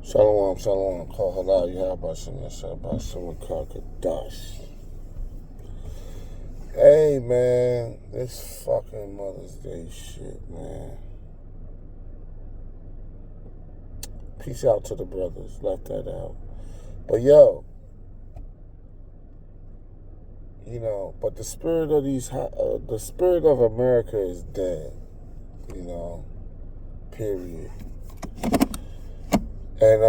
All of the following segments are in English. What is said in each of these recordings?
Shalom, shalom. Call halal. You have about some Kadash. Hey, man. This fucking Mother's Day shit, man. Peace out to the brothers. Left that out. But yo, but the spirit of the spirit of America is dead. Period. And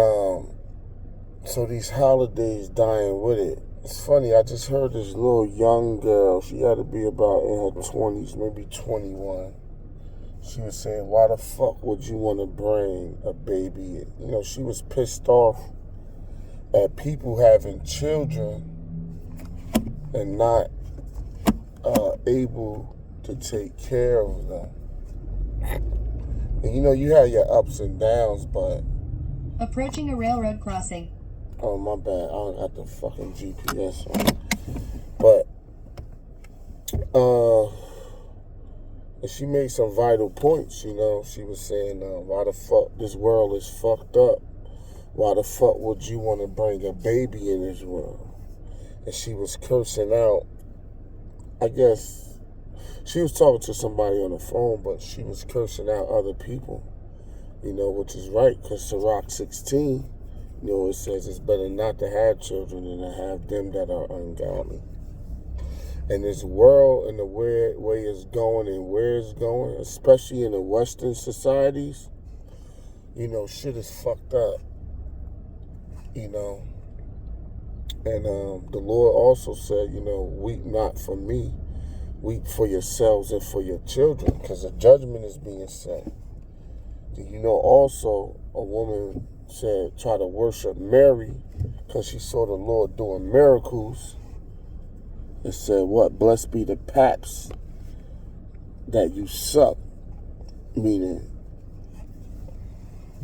so these holidays dying with it. It's funny, I just heard this little young girl, she had to be about in her 20s, maybe 21. She was saying, why the fuck would you want to bring a baby? She was pissed off at people having children and not able to take care of them. And you have your ups and downs, but... Approaching a railroad crossing. Oh, my bad. I don't got the fucking GPS on. But, and she made some vital points, She was saying, why the fuck this world is fucked up? Why the fuck would you want to bring a baby in this world? And she was cursing out, I guess, she was talking to somebody on the phone, but she was cursing out other people, which is right, because Sirach 16, it says it's better not to have children than to have them that are ungodly. And this world and the way it's going and where it's going, especially in the Western societies, shit is fucked up, And the Lord also said, weep not for me, weep for yourselves and for your children, because a judgment is being set. Also, a woman said, try to worship Mary because she saw the Lord doing miracles. It said, what? Blessed be the paps that you suck, meaning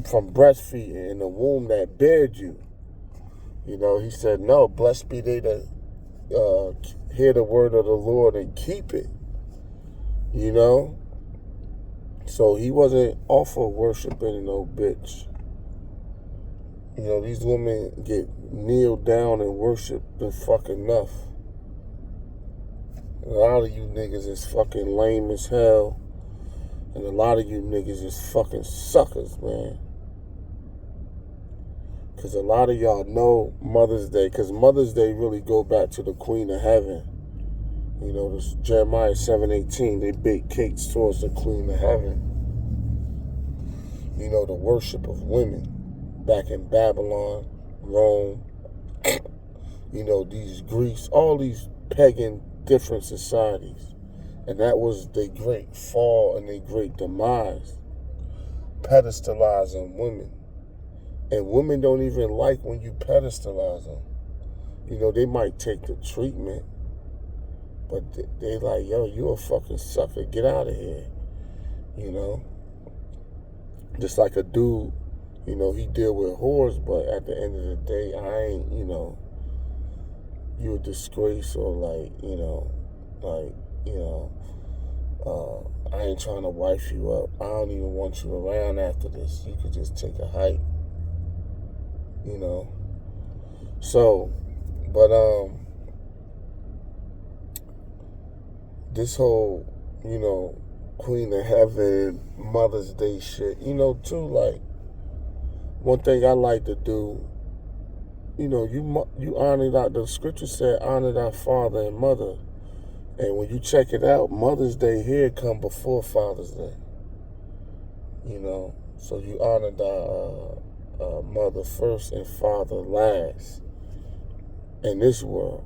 from breastfeeding in the womb that bared you. He said, no, blessed be they that hear the word of the Lord and keep it. So he wasn't off of worshiping no bitch. These women get kneeled down and worship the fuck enough. A lot of you niggas is fucking lame as hell. And a lot of you niggas is fucking suckers, man. Because a lot of y'all know Mother's Day. Because Mother's Day really go back to the Queen of Heaven. This Jeremiah 7:18. They bake cakes towards the Queen of Heaven. The worship of women. Back in Babylon, Rome, these Greece, all these pagan different societies. And that was their great fall and their great demise. Pedestalizing women. And women don't even like when you pedestalize them. They might take the treatment, but they like, yo, you a fucking sucker. Get out of here. Just like a dude, he deal with whores, but at the end of the day, I ain't, you a disgrace or I ain't trying to wife you up. I don't even want you around after this. You could just take a hike, So, but, this whole, Queen of Heaven, Mother's Day shit, too, like, one thing I like to do, you honor that. The scripture said, honor thy father and mother. And when you check it out, Mother's Day here come before Father's Day. So you honor thy mother first and father last in this world.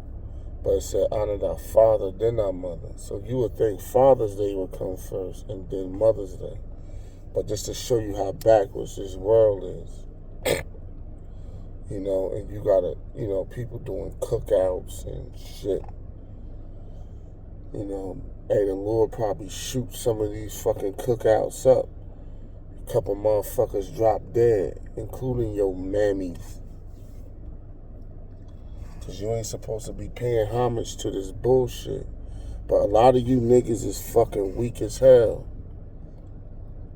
But it said, honor thy father, then thy mother. So you would think Father's Day would come first and then Mother's Day. But just to show you how backwards this world is. And you gotta, people doing cookouts and shit. Hey, the Lord probably shoot some of these fucking cookouts up. A couple motherfuckers drop dead, including your mammies. Because you ain't supposed to be paying homage to this bullshit. But a lot of you niggas is fucking weak as hell.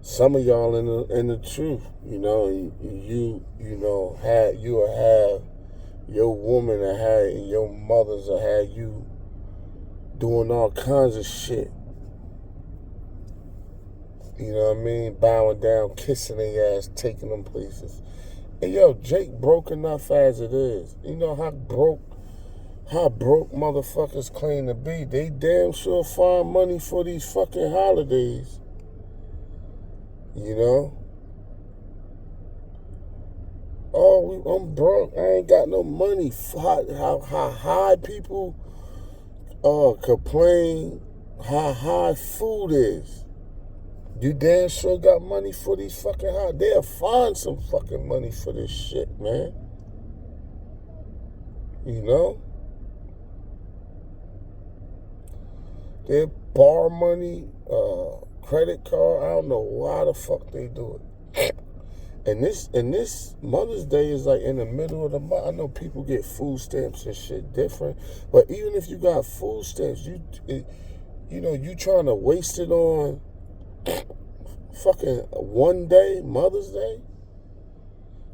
some of y'all in the truth, you know, you'll have your woman will have and your mothers will have you doing all kinds of shit. You know what I mean? Bowing down, kissing their ass, taking them places. And yo, Jake broke enough as it is. You know how broke motherfuckers claim to be. They damn sure find money for these fucking holidays. You know? Oh, I'm broke. I ain't got no money. How high people complain how high food is. You damn sure got money for these fucking holidays. They'll find some fucking money for this shit, man. You know? They borrow money, credit card. I don't know why the fuck they do it. And this Mother's Day is like in the middle of the month. I know people get food stamps and shit different, but even if you got food stamps, you trying to waste it on fucking one day, Mother's Day.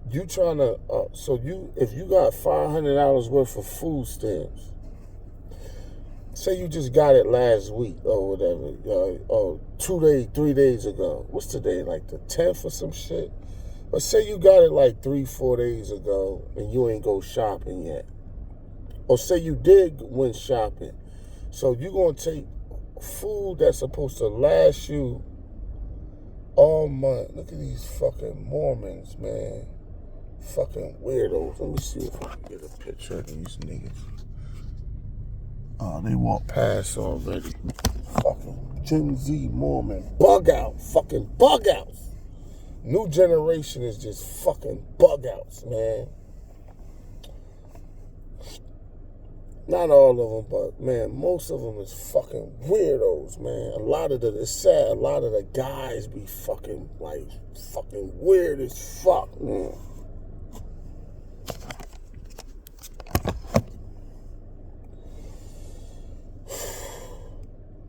You trying to if you got $500 worth of food stamps. Say you just got it last week or whatever, 3 days ago. What's today, like the 10th or some shit? But say you got it like 3-4 days ago and you ain't go shopping yet. Or say you did went shopping. So you gonna take food that's supposed to last you all month. Look at these fucking Mormons, man. Fucking weirdos. Let me see if I can get a picture of these niggas. Oh, they walked past already. Fucking Gen Z Mormon. Bug out. Fucking bug outs. New generation is just fucking bug outs, man. Not all of them, but, man, most of them is fucking weirdos, man. It's sad, a lot of the guys be fucking weird as fuck, man.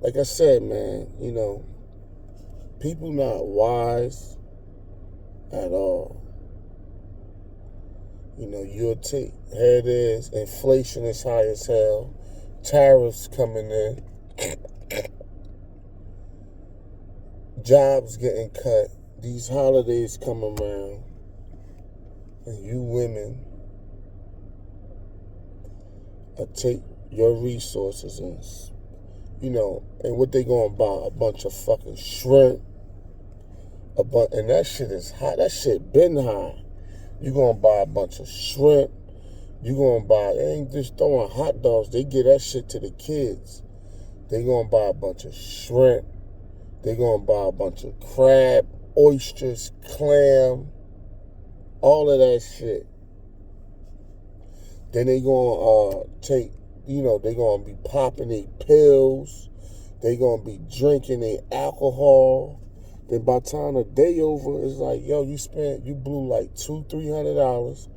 Like I said, man, you know, people not wise at all. You know, you'll take, here it is, inflation is high as hell, tariffs coming in, jobs getting cut, these holidays come around, and you women take your resources and, you know, and what they gonna buy? A bunch of fucking shrimp, and that shit is high, that shit been high. You gonna buy a bunch of shrimp. You gonna buy, they ain't just throwing hot dogs. They give that shit to the kids. They gonna buy a bunch of shrimp. They gonna buy a bunch of crab, oysters, clam, all of that shit. Then they gonna take, you know, they gonna be popping their pills. They gonna be drinking their alcohol. Then by the time the day over, it's like, yo, you blew like $200-$300.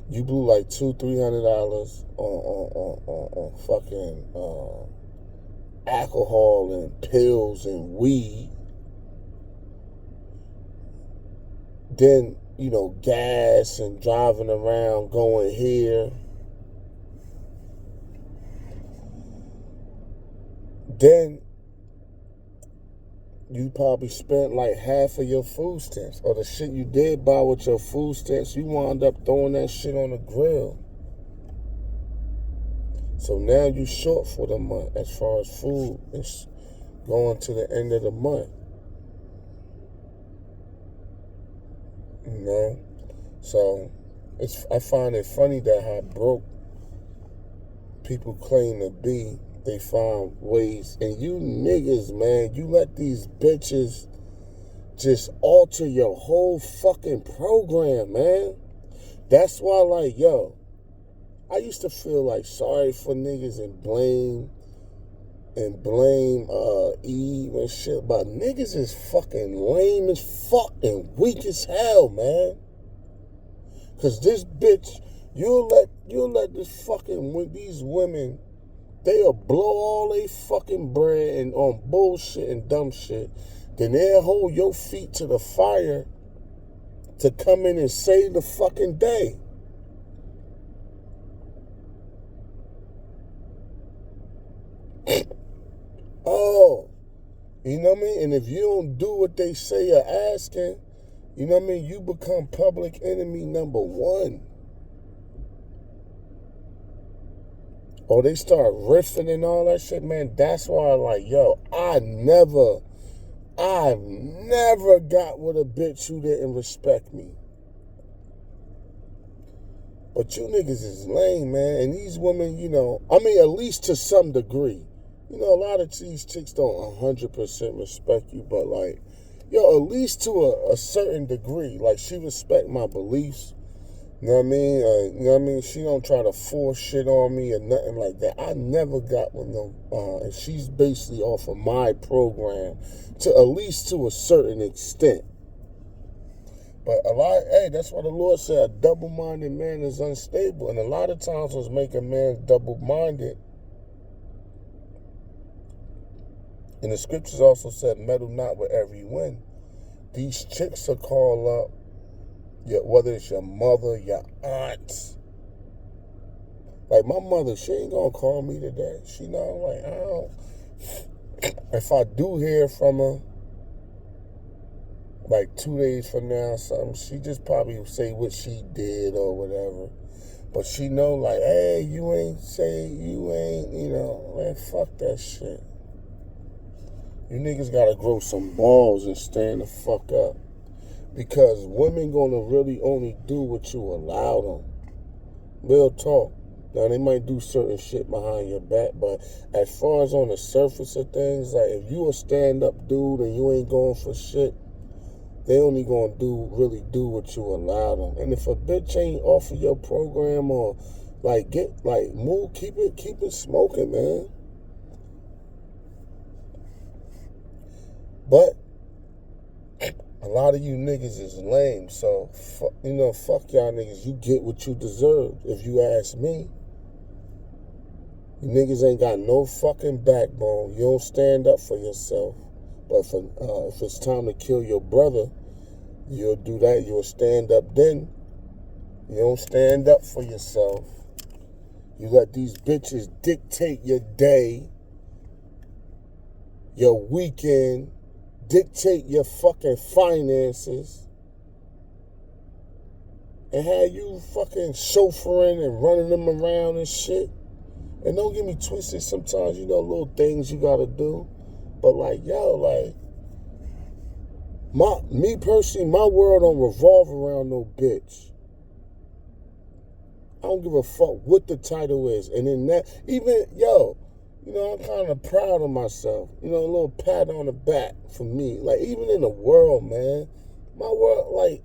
You blew like $200-$300 on fucking alcohol and pills and weed. Then, you know, gas and driving around, going here. Then you probably spent like half of your food stamps, or the shit you did buy with your food stamps, you wound up throwing that shit on the grill. So now you short for the month as far as food is going to the end of the month. You know? So I find it funny that how broke people claim to be. They find ways, and you niggas, man, you let these bitches just alter your whole fucking program, man. That's why, like, yo, I used to feel like sorry for niggas and blame Eve and shit, but niggas is fucking lame as fuck and weak as hell, man. Cause this bitch, you'll let this fucking, these women they'll blow all they fucking bread and on bullshit and dumb shit. Then they'll hold your feet to the fire to come in and save the fucking day. Oh, you know what I mean? And if you don't do what they say you're asking, you know what I mean? You become public enemy number one. Or they start riffing and all that shit, man. That's why I'm like, yo, I've never got with a bitch who didn't respect me. But you niggas is lame, man. And these women, you know, I mean, at least to some degree. You know, a lot of these chicks don't 100% respect you, but like, yo, at least to a certain degree. Like, she respect my beliefs. You know what I mean? You know what I mean? She don't try to force shit on me or nothing like that. I never got with no, and she's basically off of my program to at least to a certain extent. But hey, that's what the Lord said, a double-minded man is unstable. And a lot of times what's making a man double-minded, and the scriptures also said, meddle not with every wind. These chicks are called up, whether it's your mother, your aunts. Like my mother, she ain't gonna call me today. She know, like, I don't. If I do hear from her, like 2 days from now or something, she just probably say what she did or whatever. But she know, like, hey, you know, man, fuck that shit. You niggas gotta grow some balls and stand the fuck up. Because women gonna really only do what you allow them. Real talk. Now, they might do certain shit behind your back, but as far as on the surface of things, like, if you a stand-up dude and you ain't going for shit, they only gonna really do what you allow them. And if a bitch ain't off of your program or, like, move, keep it smoking, man. But a lot of you niggas is lame, so, fuck y'all niggas. You get what you deserve, if you ask me. You niggas ain't got no fucking backbone. You don't stand up for yourself. But if it's time to kill your brother, you'll do that. You'll stand up then. You don't stand up for yourself. You let these bitches dictate your day, your weekend, dictate your fucking finances, and have you fucking chauffeuring and running them around and shit. And don't get me twisted, sometimes, you know, little things you gotta do. But like, yo, like, me personally, my world don't revolve around no bitch. I don't give a fuck what the title is. And in that, even, yo, you know, I'm kind of proud of myself. You know, a little pat on the back for me. Like, even in the world, man. My world, like,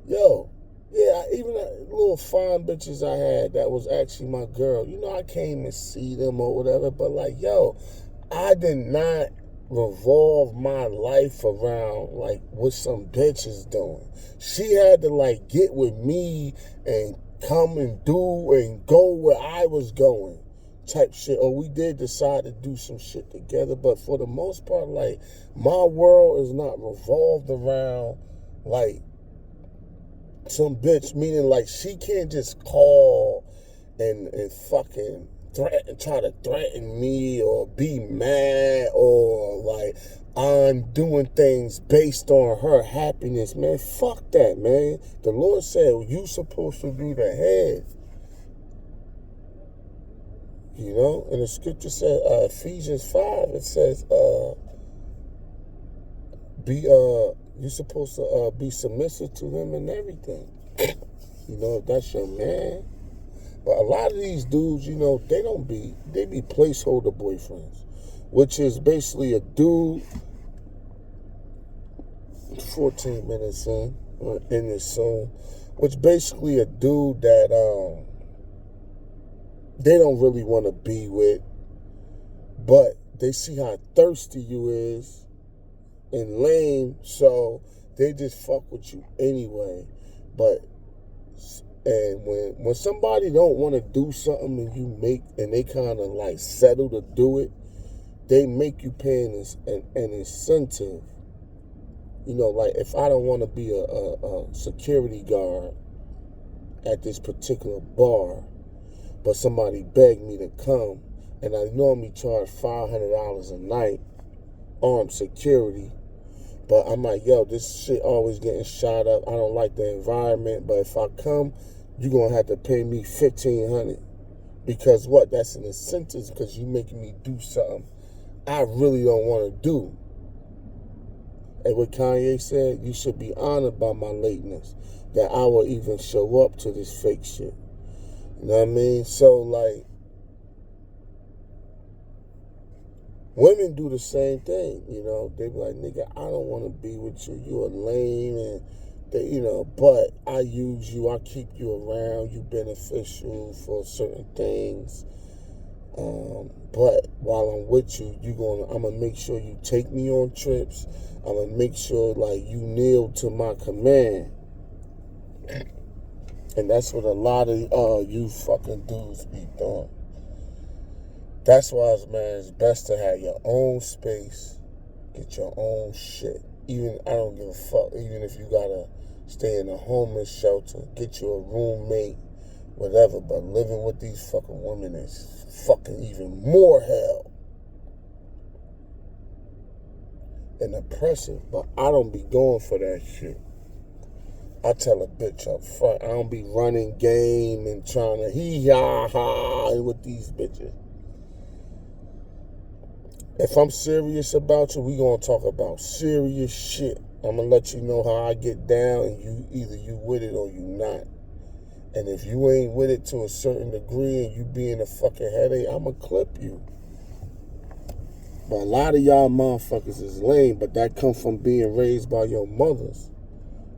yo, yeah, even the little fine bitches I had that was actually my girl. You know, I came to see them or whatever. But, like, yo, I did not revolve my life around, like, what some bitch is doing. She had to, like, get with me and come and do and go where I was going type shit. Or we did decide to do some shit together. But for the most part, like, my world is not revolved around, like, some bitch, meaning, like, she can't just call and fucking try to threaten me or be mad or, like, I'm doing things based on her happiness. Man, fuck that, man. The Lord said you supposed to be the head. You know, and the scripture said, Ephesians 5, it says, you're supposed to be submissive to him and everything. You know, if that's your man. But a lot of these dudes, you know, they be placeholder boyfriends, which is basically a dude, 14 minutes in this soon, which basically a dude that they don't really want to be with, but they see how thirsty you is and lame, so they just fuck with you anyway. But And when somebody don't want to do something and they kind of like settle to do it, they make you pay an incentive. You know, like if I don't want to be a security guard at this particular bar, but somebody begged me to come, and I normally charge $500 a night armed security, but I'm like, yo, this shit always getting shot up. I don't like the environment, but if I come, you're going to have to pay me $1,500. Because what? That's an incentive, because you making me do something I really don't want to do. And what Kanye said, you should be honored by my lateness, that I will even show up to this fake shit. You know what I mean? So, like, women do the same thing, you know. They be like, nigga, I don't want to be with you. You a lame, and they, you know, but I use you. I keep you around. You beneficial for certain things. But while I'm with you, I'm gonna make sure you take me on trips. I'm gonna make sure like you kneel to my command. And that's what a lot of you fucking dudes be doing. That's why, man, it's best to have your own space, get your own shit. Even, I don't give a fuck, even if you gotta stay in a homeless shelter, get you a roommate, whatever, but living with these fucking women is fucking even more hell and oppressive. But I don't be going for that shit. I tell a bitch up front, I don't be running game and trying to hee-ha-ha with these bitches. If I'm serious about you, we gonna talk about serious shit. I'm gonna let you know how I get down, and either you with it or you not. And if you ain't with it to a certain degree and you being a fucking headache, I'ma clip you. But a lot of y'all motherfuckers is lame, but that come from being raised by your mothers.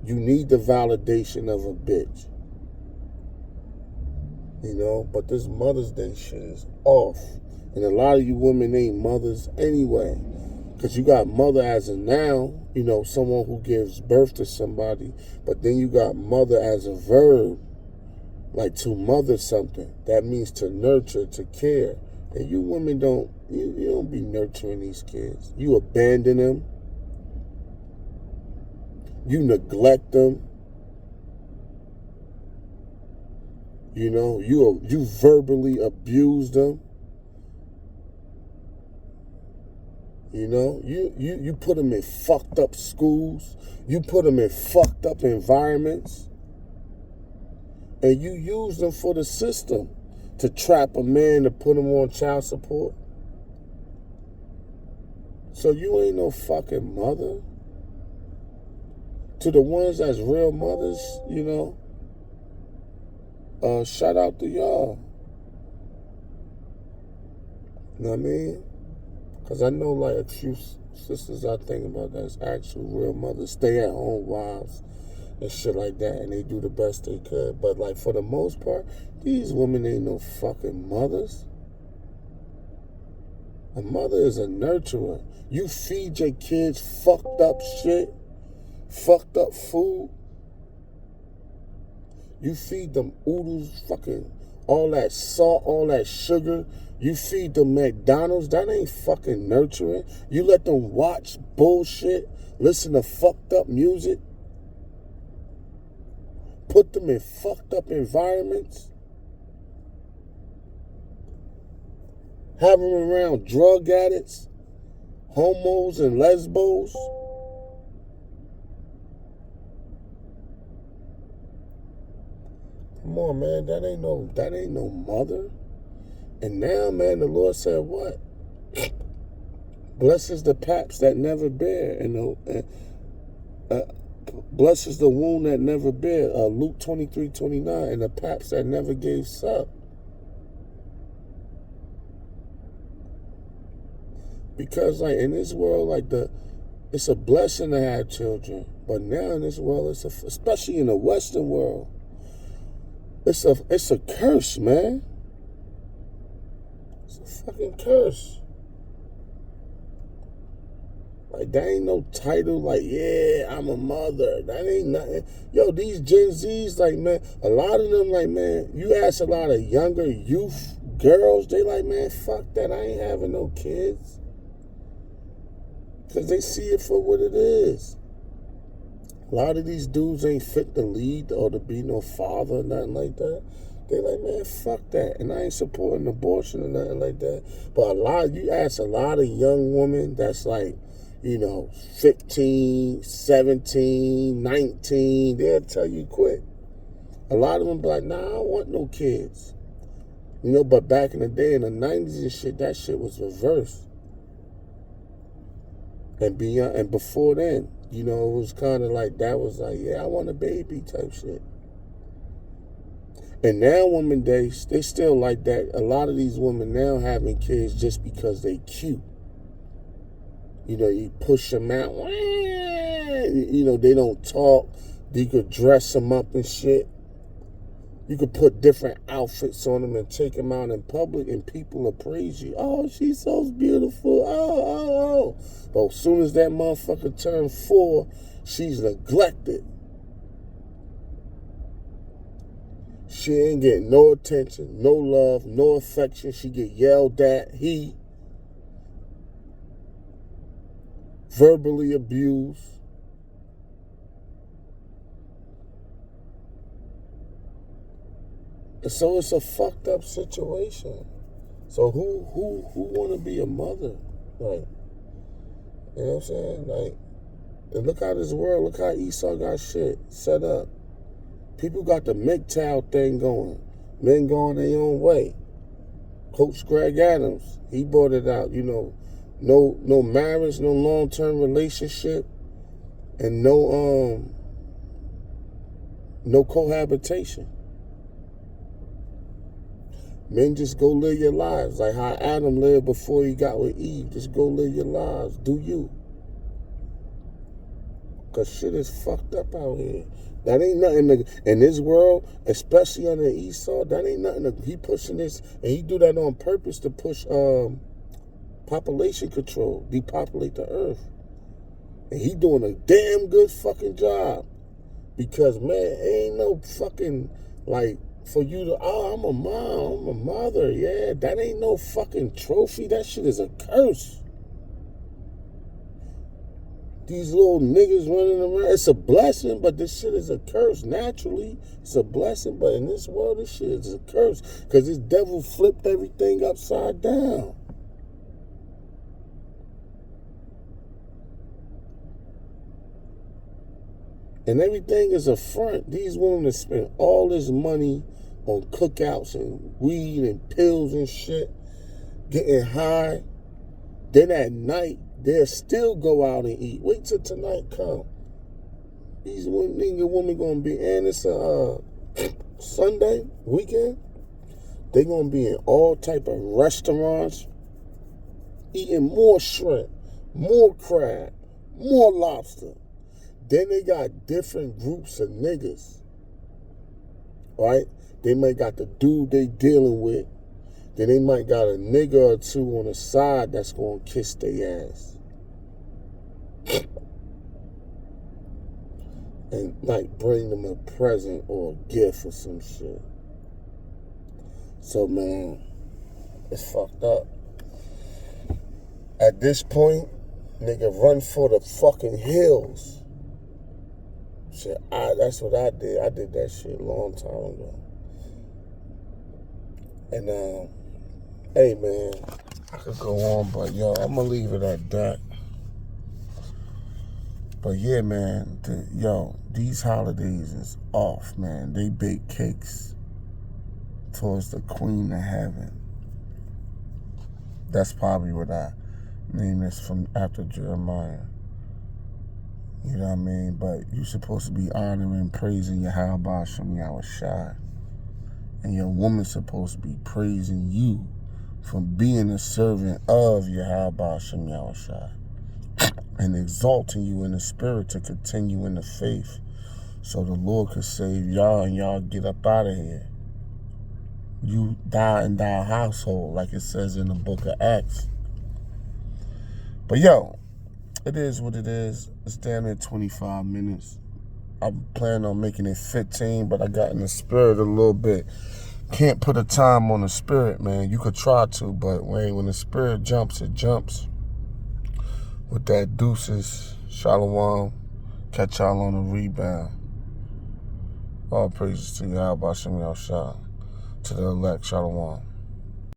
You need the validation of a bitch. You know, but this Mother's Day shit is off. And a lot of you women ain't mothers anyway. Because you got mother as a noun, you know, someone who gives birth to somebody. But then you got mother as a verb. Like to mother something. That means to nurture, to care. And you women you don't be nurturing these kids. You abandon them. You neglect them. You know, you verbally abuse them. You know, you put them in fucked up schools. You put them in fucked up environments. And you use them for the system to trap a man to put him on child support. So you ain't no fucking mother. To the ones that's real mothers, you know, shout out to y'all. You know what I mean? Because I know like a few sisters I think about that's actual real mothers, stay at home wives and shit like that, and they do the best they could. But like for the most part, these women ain't no fucking mothers. A mother is a nurturer. You feed your kids fucked up shit, fucked up food. You feed them oodles, fucking all that salt, all that sugar. You feed them McDonald's. That ain't fucking nurturing. You let them watch bullshit, listen to fucked up music, put them in fucked up environments, have them around drug addicts, homos and lesbos. Come on, man, that ain't no mother. And now, man, the Lord said what? Blesses the paps that never bear, and blesses the womb that never bear. Luke 23:29, and the paps that never gave suck. Because like in this world, like it's a blessing to have children, but now in this world, especially in the Western world, it's a curse, man. It's a fucking curse. Like, that ain't no title, like, yeah, I'm a mother. That ain't nothing. Yo, these Gen Zs, like, man, a lot of them, like, man, you ask a lot of younger youth girls, they like, man, fuck that. I ain't having no kids. Because they see it for what it is. A lot of these dudes ain't fit to lead or to be no father or nothing like that. They like, man, fuck that. And I ain't supporting abortion or nothing like that. But you ask a lot of young women that's like, 15, 17, 19, they'll tell you quit. A lot of them be like, nah, I don't want no kids. But back in the day, in the 90s and shit, that shit was reversed. And before then, it was kind of like, that was like, yeah, I want a baby type shit. And now women, they still like that. A lot of these women now having kids just because they cute. You push them out. They don't talk. You could dress them up and shit. You could put different outfits on them and take them out in public and people will praise you. Oh, she's so beautiful. Oh. But as soon as that motherfucker turns 4, she's neglected. She ain't getting no attention, no love, no affection. She get yelled at. He verbally abused. And so it's a fucked up situation. So who want to be a mother? Like, you know what I'm saying? Like, and look how this world, look how Esau got shit set up. People got the MGTOW thing going. Men going their own way. Coach Greg Adams, he brought it out, no marriage, no long-term relationship, and no cohabitation. Men just go live your lives like how Adam lived before he got with Eve. Just go live your lives. Do you. Because shit is fucked up out here. That ain't nothing in this world, especially under Esau, that ain't nothing. He pushing this, and he do that on purpose to push population control, depopulate the earth. And he doing a damn good fucking job. Because, man, ain't no fucking, like, for you to, I'm a mom, I'm a mother, yeah, that ain't no fucking trophy. That shit is a curse. These little niggas running around, it's a blessing, but this shit is a curse. Naturally, it's a blessing, but in this world, this shit is a curse. Because this devil flipped everything upside down. And everything is a front. These women that spend all this money on cookouts and weed and pills and shit, getting high. Then at night, they'll still go out and eat. Wait till tonight come. These women gonna be, and it's a Sunday weekend. They gonna be in all type of restaurants, eating more shrimp, more crab, more lobster. Then they got different groups of niggas, right? They might got the dude they dealing with. Then they might got a nigga or two on the side that's gonna kiss their ass. And like bring them a present or a gift or some shit. So, man, it's fucked up. At this point, nigga, run for the fucking hills. Shit, that's what I did. I did that shit a long time ago. And, hey, man, I could go on, but, yo, I'm going to leave it at that. But, yeah, man, these holidays is off, man. They bake cakes towards the Queen of Heaven. That's probably what I named this from after Jeremiah. You know what I mean? But you're supposed to be honoring, praising Yahweh Shem Yahushai. And your woman's supposed to be praising you for being a servant of Yahweh Shem Yahushai. And exalting you in the spirit to continue in the faith. So the Lord could save y'all and y'all get up out of here. You die in thy household, like it says in the book of Acts. But yo, It is what it is. It's damn near 25 minutes. I'm planning on making it 15, but I got in the spirit a little bit. Can't put a time on the spirit, man. You could try to, but when the spirit jumps, it jumps. With that, deuces, shalom. Catch y'all on the rebound. All praises to Yahweh Shem Yahshua. To the elect, shalom.